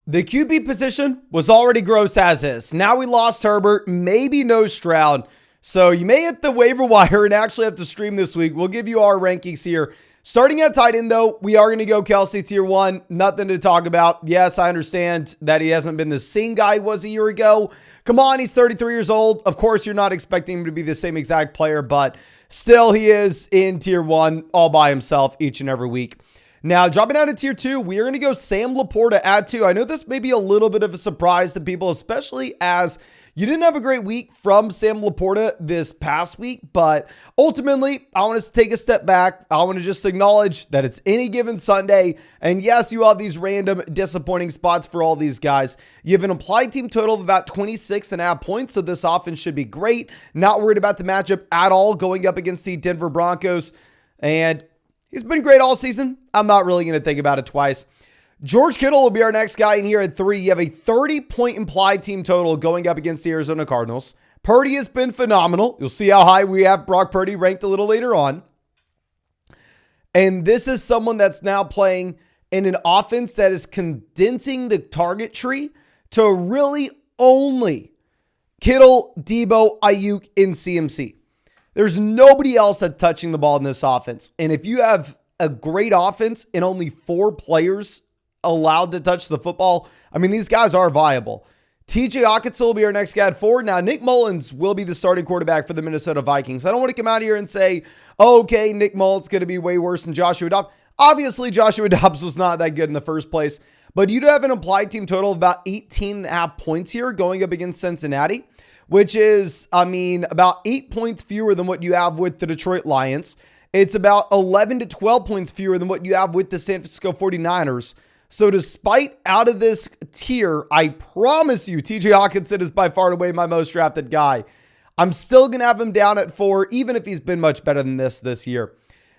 The QB position was already gross as is. Now we lost Herbert, maybe no Stroud. So you may hit the waiver wire and actually have to stream this week. We'll give you our rankings here. Starting at tight end, though, we are going to go Kelsey tier 1. Nothing to talk about. Yes, I understand that he hasn't been the same guy he was a year ago. Come on, he's 33 years old. Of course, you're not expecting him to be the same exact player, but still he is in tier 1 all by himself each and every week. Now, dropping down to tier 2, we are going to go Sam Laporta at 2. I know this may be a little bit of a surprise to people, especially as you didn't have a great week from Sam Laporta this past week, but ultimately, I want us to take a step back. I want to just acknowledge that it's any given Sunday, and yes, you have these random disappointing spots for all these guys. You have an implied team total of about 26.5 points, so this offense should be great. Not worried about the matchup at all going up against the Denver Broncos, and he's been great all season. I'm not really going to think about it twice. George Kittle will be our next guy in here at 3. You have a 30-point implied team total going up against the Arizona Cardinals. Purdy has been phenomenal. You'll see how high we have Brock Purdy ranked a little later on. And this is someone that's now playing in an offense that is condensing the target tree to really only Kittle, Debo, Ayuk, and CMC. There's nobody else that's touching the ball in this offense. And if you have a great offense and only 4 players allowed to touch the football, I mean, these guys are viable. TJ Hockenson will be our next guy at 4. Now, Nick Mullins will be the starting quarterback for the Minnesota Vikings. I don't want to come out here and say, oh, okay, Nick Mullins is going to be way worse than Joshua Dobbs. Obviously, Joshua Dobbs was not that good in the first place, but you do have an implied team total of about 18.5 points here going up against Cincinnati, which is, I mean, about 8 points fewer than what you have with the Detroit Lions. It's about 11 to 12 points fewer than what you have with the San Francisco 49ers. So despite out of this tier, I promise you, TJ Hockenson is by far and away my most drafted guy. I'm still going to have him down at 4, even if he's been much better than this year.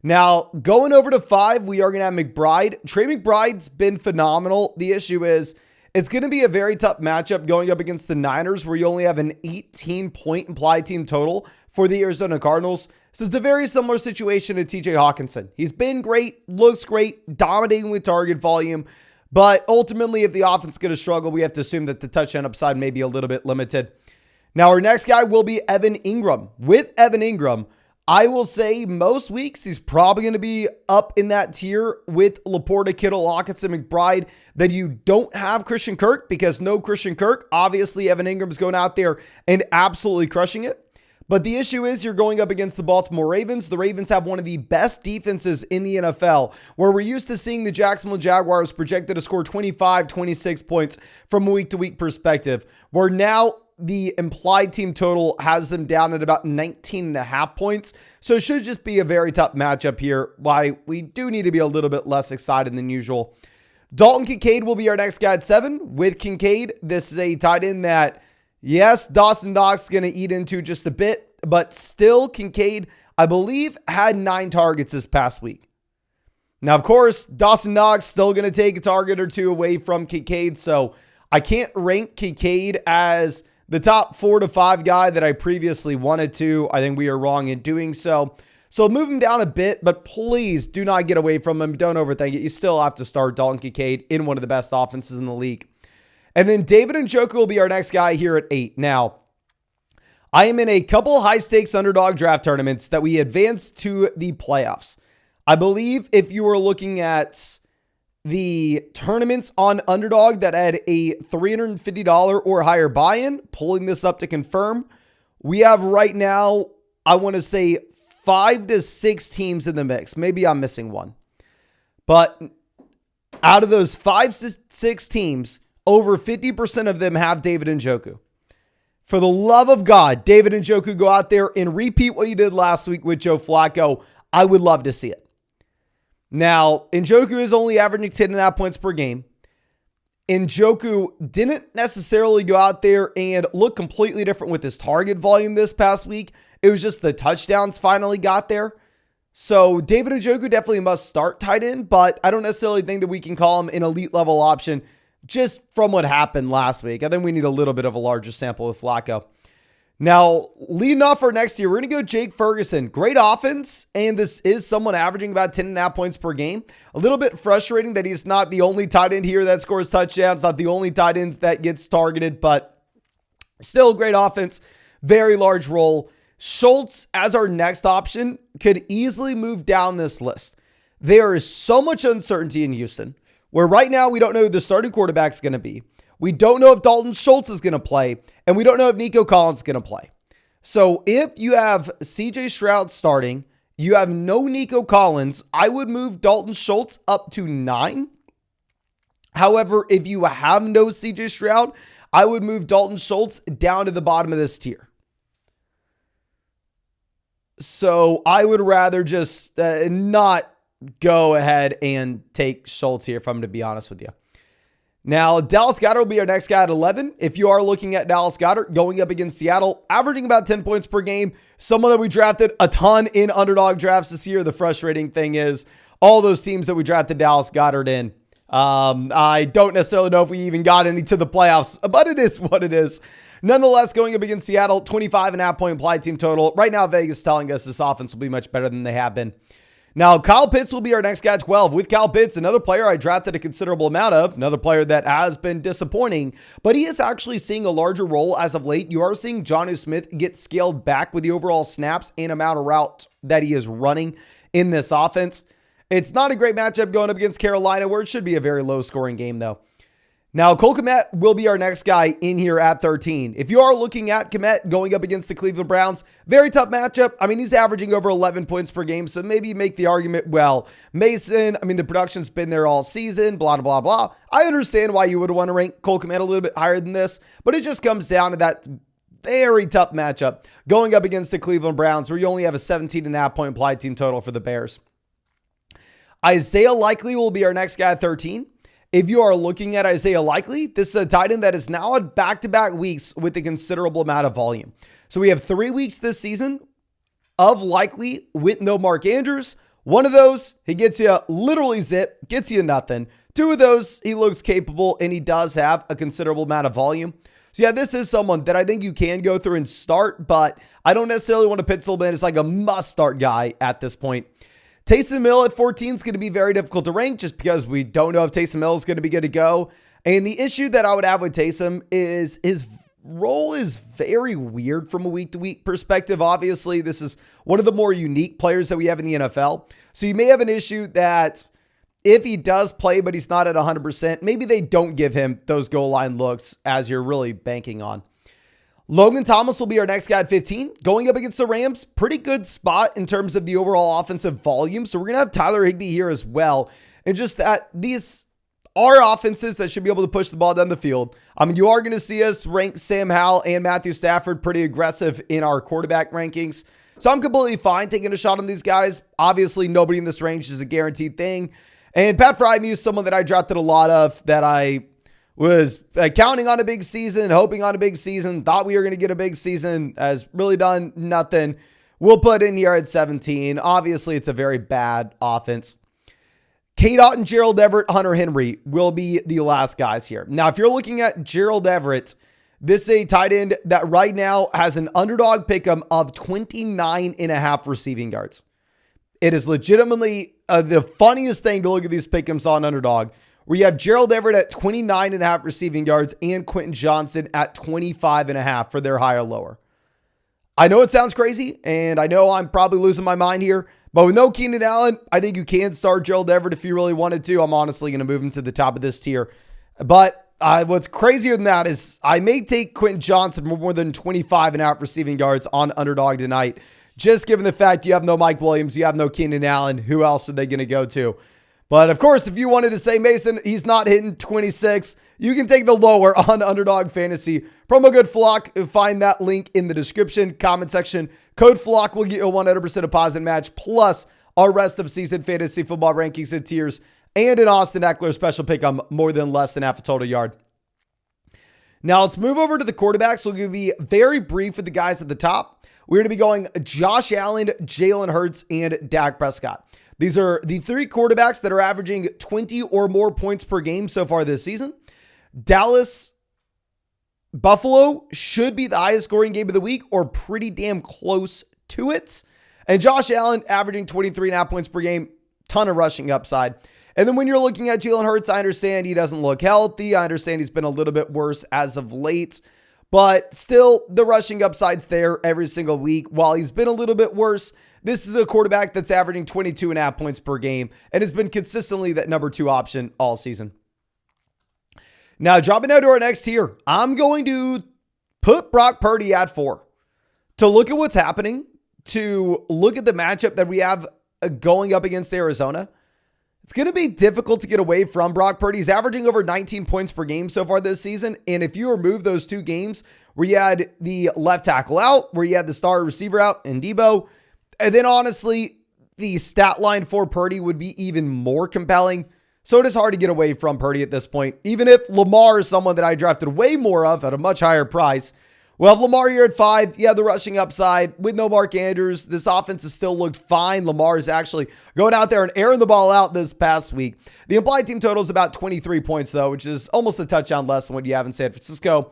Now, going over to 5, we are going to have McBride. Trey McBride's been phenomenal. The issue is it's going to be a very tough matchup going up against the Niners, where you only have an 18-point implied team total for the Arizona Cardinals. So it's a very similar situation to TJ Hockenson. He's been great, looks great, dominating with target volume. But ultimately, if the offense is going to struggle, we have to assume that the touchdown upside may be a little bit limited. Now, our next guy will be Evan Ingram. With Evan Ingram, I will say most weeks he's probably going to be up in that tier with Laporta, Kittle, Hockenson, McBride, that you don't have Christian Kirk, because no Christian Kirk. Obviously, Evan Ingram's going out there and absolutely crushing it. But the issue is you're going up against the Baltimore Ravens. The Ravens have one of the best defenses in the NFL, where we're used to seeing the Jacksonville Jaguars projected to score 25, 26 points from a week-to-week perspective, where now the implied team total has them down at about 19.5 points. So it should just be a very tough matchup here, why we do need to be a little bit less excited than usual. Dalton Kincaid will be our next guy at 7. With Kincaid, this is a tight end that, yes, Dawson Knox is going to eat into just a bit, but still Kincaid, I believe, had 9 targets this past week. Now, of course, Dawson Knox still going to take a target or 2 away from Kincaid, so I can't rank Kincaid as the top 4 to 5 guy that I previously wanted to. I think we are wrong in doing so. So move him down a bit, but please do not get away from him. Don't overthink it. You still have to start Dalton Kincaid in one of the best offenses in the league. And then David Njoku will be our next guy here at 8. Now, I am in a couple high-stakes underdog draft tournaments that we advanced to the playoffs. I believe if you were looking at the tournaments on Underdog that had a $350 or higher buy-in, pulling this up to confirm, we have right now, I want to say 5 to 6 teams in the mix. Maybe I'm missing one. But out of those 5 to 6 teams, over 50% of them have David Njoku. For the love of God, David Njoku, go out there and repeat what you did last week with Joe Flacco. I would love to see it. Now, Njoku is only averaging 10.5 points per game. Njoku didn't necessarily go out there and look completely different with his target volume this past week. It was just the touchdowns finally got there. So David Njoku definitely must start tight end, but I don't necessarily think that we can call him an elite level option just from what happened last week. I think we need a little bit of a larger sample with Flacco. Now, leading off for next year, we're going to go Jake Ferguson. Great offense, and this is someone averaging about 10.5 points per game. A little bit frustrating that he's not the only tight end here that scores touchdowns, not the only tight end that gets targeted, but still great offense, very large role. Schultz, as our next option, could easily move down this list. There is so much uncertainty in Houston, where right now we don't know who the starting quarterback is going to be. We don't know if Dalton Schultz is going to play, and we don't know if Nico Collins is going to play. So if you have CJ Stroud starting, you have no Nico Collins, I would move Dalton Schultz up to 9. However, if you have no CJ Stroud, I would move Dalton Schultz down to the bottom of this tier. So I would rather just not go ahead and take Schultz here, if I'm going to be honest with you. Now, Dallas Goedert will be our next guy at 11. If you are looking at Dallas Goedert going up against Seattle, averaging about 10 points per game, someone that we drafted a ton in underdog drafts this year. The frustrating thing is all those teams that we drafted Dallas Goedert in, I don't necessarily know if we even got any to the playoffs, but it is what it is. Nonetheless, going up against Seattle, 25.5 point implied team total. Right now, Vegas is telling us this offense will be much better than they have been. Now, Kyle Pitts will be our next guy at 12. With Kyle Pitts, another player I drafted a considerable amount of, another player that has been disappointing, but he is actually seeing a larger role as of late. You are seeing Jonnu Smith get scaled back with the overall snaps and amount of routes that he is running in this offense. It's not a great matchup going up against Carolina, where it should be a very low-scoring game, though. Now, Cole Kmet will be our next guy in here at 13. If you are looking at Kmet going up against the Cleveland Browns, very tough matchup. I mean, he's averaging over 11 points per game, so maybe you make the argument, well, Mason, I mean, the production's been there all season, blah, blah, blah. I understand why you would want to rank Cole Kmet a little bit higher than this, but it just comes down to that very tough matchup going up against the Cleveland Browns, where you only have a 17.5 point implied team total for the Bears. Isaiah Likely will be our next guy at 13. If you are looking at Isaiah Likely, this is a tight end that is now at back-to-back weeks with a considerable amount of volume. So we have 3 weeks this season of Likely with no Mark Andrews. One of those, he gets you literally zip, gets you nothing. 2 of those, he looks capable, and he does have a considerable amount of volume. So yeah, this is someone that I think you can go through and start, but I don't necessarily want to pencil him in as like a must-start guy at this point. Taysom Hill at 14 is going to be very difficult to rank just because we don't know if Taysom Hill is going to be good to go. And the issue that I would have with Taysom is his role is very weird from a week-to-week perspective. Obviously, this is one of the more unique players that we have in the NFL. So you may have an issue that if he does play, but he's not at 100%, maybe they don't give him those goal line looks as you're really banking on. Logan Thomas will be our next guy at 15. Going up against the Rams, pretty good spot in terms of the overall offensive volume. So we're going to have Tyler Higbee here as well. And just that these are offenses that should be able to push the ball down the field. I mean, you are going to see us rank Sam Howell and Matthew Stafford pretty aggressive in our quarterback rankings. So I'm completely fine taking a shot on these guys. Obviously, nobody in this range is a guaranteed thing. And Pat Frymuth is someone that I drafted a lot of, that I was counting on a big season, hoping on a big season, thought we were going to get a big season, has really done nothing. We'll put in here at 17. Obviously, it's a very bad offense. Cade Otton, Gerald Everett, Hunter Henry will be the last guys here. Now, if you're looking at Gerald Everett, this is a tight end that right now has an underdog pick'em of 29.5 receiving yards. It is legitimately the funniest thing to look at these pick'ems on underdog, where you have Gerald Everett at 29.5 receiving yards and Quentin Johnson at 25.5 for their higher lower. I know it sounds crazy, and I know I'm probably losing my mind here, but with no Keenan Allen, I think you can start Gerald Everett if you really wanted to. I'm honestly going to move him to the top of this tier. But what's crazier than that is I may take Quentin Johnson for more than 25.5 receiving yards on underdog tonight, just given the fact you have no Mike Williams, you have no Keenan Allen. Who else are they going to go to? But of course, if you wanted to say, Mason, he's not hitting 26, you can take the lower on Underdog Fantasy. Promo code FLOCK. Find that link in the description, comment section. Code FLOCK will get you a 100% deposit match, plus our rest of season fantasy football rankings and tiers, and an Austin Eckler special pick on more than less than half a total yard. Now let's move over to the quarterbacks. We're going to be very brief with the guys at the top. We're going to be going Josh Allen, Jalen Hurts, and Dak Prescott. These are the 3 quarterbacks that are averaging 20 or more points per game so far this season. Dallas Buffalo should be the highest scoring game of the week or pretty damn close to it. And Josh Allen averaging 23.5 points per game, ton of rushing upside. And then when you're looking at Jalen Hurts, I understand he doesn't look healthy. I understand he's been a little bit worse as of late. But still, the rushing upside's there every single week. While he's been a little bit worse, this is a quarterback that's averaging 22.5 points per game and has been consistently that number 2 option all season. Now, dropping down to our next tier, I'm going to put Brock Purdy at 4. To look at what's happening, to look at the matchup that we have going up against Arizona, it's going to be difficult to get away from Brock Purdy. He's averaging over 19 points per game so far this season. And if you remove those 2 games where you had the left tackle out, where you had the star receiver out in Debo, and then honestly, the stat line for Purdy would be even more compelling. So it is hard to get away from Purdy at this point. Even if Lamar is someone that I drafted way more of at a much higher price. Well, if Lamar here at 5, you have the rushing upside with no Mark Andrews. This offense has still looked fine. Lamar is actually going out there and airing the ball out this past week. The implied team total is about 23 points, though, which is almost a touchdown less than what you have in San Francisco.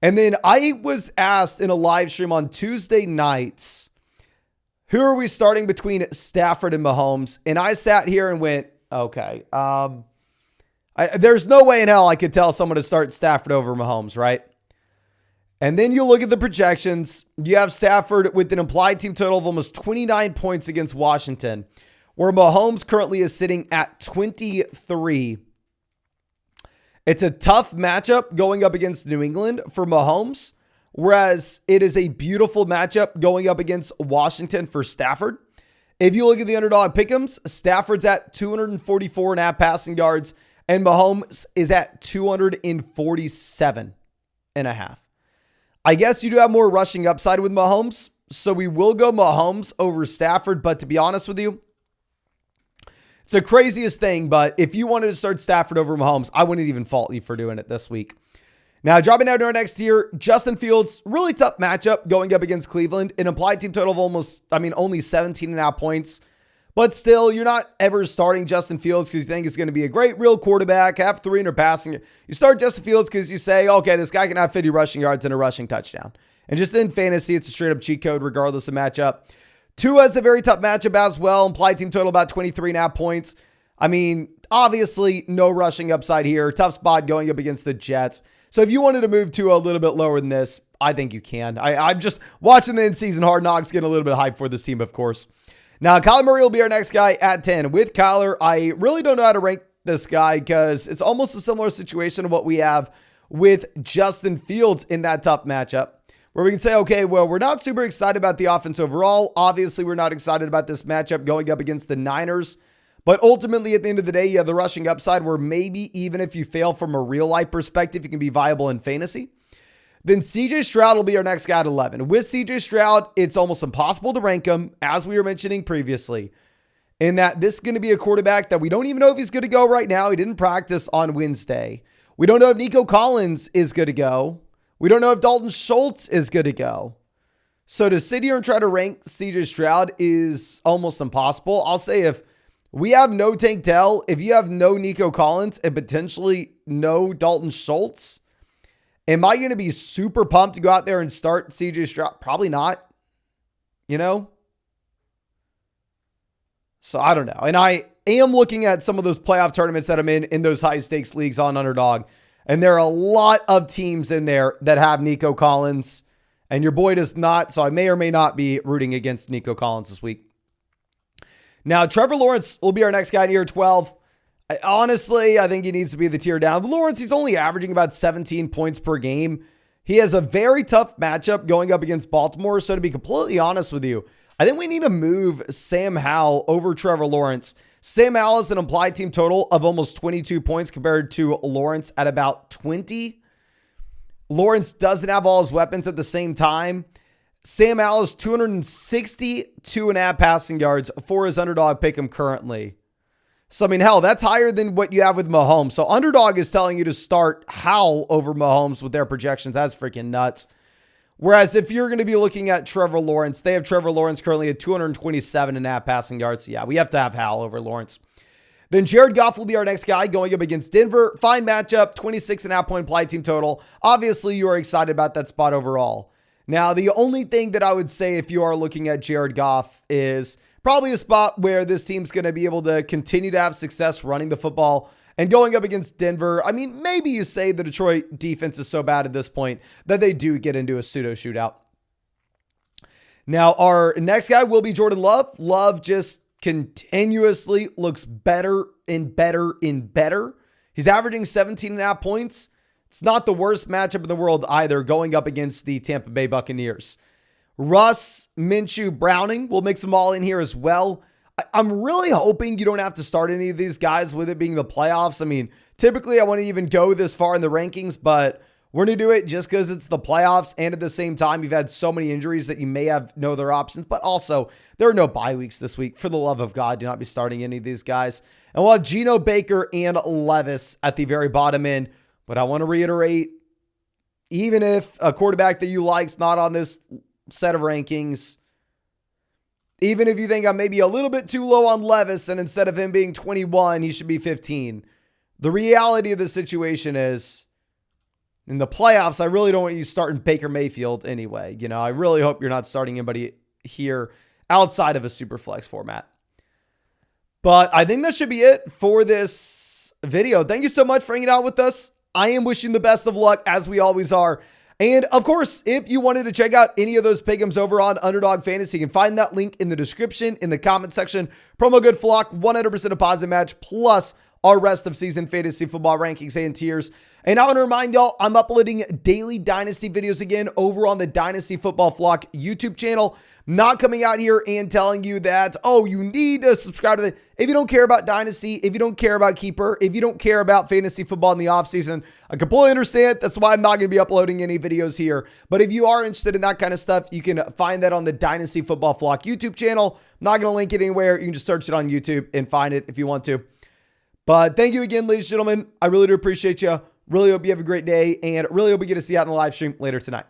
And then I was asked in a live stream on Tuesday nights, who are we starting between Stafford and Mahomes? And I sat here and went, okay, there's no way in hell I could tell someone to start Stafford over Mahomes, right? And then you look at the projections. You have Stafford with an implied team total of almost 29 points against Washington, where Mahomes currently is sitting at 23. It's a tough matchup going up against New England for Mahomes, whereas it is a beautiful matchup going up against Washington for Stafford. If you look at the underdog pick'ems, Stafford's at 244.5 passing yards, and Mahomes is at 247.5. I guess you do have more rushing upside with Mahomes, so we will go Mahomes over Stafford. But to be honest with you, it's the craziest thing. But if you wanted to start Stafford over Mahomes, I wouldn't even fault you for doing it this week. Now, dropping down to our next tier, Justin Fields, really tough matchup going up against Cleveland. An implied team total of only 17.5 points. But still, you're not ever starting Justin Fields because you think he's going to be a great real quarterback, have 300 passing. You start Justin Fields because you say, okay, this guy can have 50 rushing yards and a rushing touchdown. And just in fantasy, it's a straight up cheat code regardless of matchup. Tua has a very tough matchup as well. Implied team total about 23.5 points. I mean, obviously, no rushing upside here. Tough spot going up against the Jets. So if you wanted to move Tua a little bit lower than this, I think you can. I'm just watching the in-season Hard Knocks, getting a little bit of hype for this team, of course. Now, Kyler Murray will be our next guy at 10. With Kyler, I really don't know how to rank this guy because it's almost a similar situation to what we have with Justin Fields in that tough matchup, where we can say, okay, well, we're not super excited about the offense overall. Obviously, we're not excited about this matchup going up against the Niners. But ultimately, at the end of the day, you have the rushing upside where maybe even if you fail from a real-life perspective, you can be viable in fantasy. Then CJ Stroud will be our next guy at 11. With CJ Stroud, it's almost impossible to rank him, as we were mentioning previously, in that this is going to be a quarterback that we don't even know if he's good to go right now. He didn't practice on Wednesday. We don't know if Nico Collins is good to go. We don't know if Dalton Schultz is good to go. So to sit here and try to rank CJ Stroud is almost impossible. I'll say if we have no Tank Dell, if you have no Nico Collins and potentially no Dalton Schultz, am I going to be super pumped to go out there and start CJ Stroud? Probably not, you know? So I don't know. And I am looking at some of those playoff tournaments that I'm in those high stakes leagues on Underdog. And there are a lot of teams in there that have Nico Collins, and your boy does not. So I may or may not be rooting against Nico Collins this week. Now, Trevor Lawrence will be our next guy in year 12. Honestly, I think he needs to be the tier down. But Lawrence, he's only averaging about 17 points per game. He has a very tough matchup going up against Baltimore. So to be completely honest with you, I think we need to move Sam Howell over Trevor Lawrence. Sam Howell has an implied team total of almost 22 points compared to Lawrence at about 20. Lawrence doesn't have all his weapons at the same time. Sam Howell is 262.5 passing yards for his underdog pick'em currently. So, I mean, hell, that's higher than what you have with Mahomes. So, Underdog is telling you to start Howell over Mahomes with their projections. That's freaking nuts. Whereas if you're going to be looking at Trevor Lawrence, they have Trevor Lawrence currently at 227.5 passing yards. So yeah, we have to have Howell over Lawrence. Then Jared Goff will be our next guy going up against Denver. Fine matchup, 26.5 point implied team total. Obviously, you are excited about that spot overall. Now, the only thing that I would say if you are looking at Jared Goff is probably a spot where this team's going to be able to continue to have success running the football. And going up against Denver, I mean, maybe you say the Detroit defense is so bad at this point that they do get into a pseudo shootout. Now, our next guy will be Jordan Love. Love just continuously looks better and better and better. He's averaging 17.5 points. It's not the worst matchup in the world either, going up against the Tampa Bay Buccaneers. Russ, Minshew, Browning, we'll mix them all in here as well. I'm really hoping you don't have to start any of these guys with it being the playoffs. I mean, typically I wouldn't even go this far in the rankings, but we're going to do it just because it's the playoffs. And at the same time, you've had so many injuries that you may have no other options. But also, there are no bye weeks this week. For the love of God, do not be starting any of these guys. And we'll have Geno, Baker, and Levis at the very bottom end. But I want to reiterate, even if a quarterback that you like is not on this set of rankings, even if you think I'm maybe a little bit too low on Levis and instead of him being 21, he should be 15. The reality of the situation is, in the playoffs, I really don't want you starting Baker Mayfield anyway. You know, I really hope you're not starting anybody here outside of a super flex format. But I think that should be it for this video. Thank you so much for hanging out with us. I am wishing the best of luck, as we always are. And of course, if you wanted to check out any of those pick'ems over on Underdog Fantasy, you can find that link in the description, in the comment section. Promo code FLOCK, 100% deposit match, plus our rest of season fantasy football rankings and tiers. And I want to remind y'all, I'm uploading daily Dynasty videos again over on the Dynasty Football Flock YouTube channel. Not coming out here and telling you that, oh, you need to subscribe to the... If you don't care about Dynasty, if you don't care about Keeper, if you don't care about fantasy football in the offseason, I completely understand. That's why I'm not going to be uploading any videos here. But if you are interested in that kind of stuff, you can find that on the Dynasty Football Flock YouTube channel. I'm not going to link it anywhere. You can just search it on YouTube and find it if you want to. But thank you again, ladies and gentlemen. I really do appreciate you. Really hope you have a great day, and really hope we get to see you out in the live stream later tonight.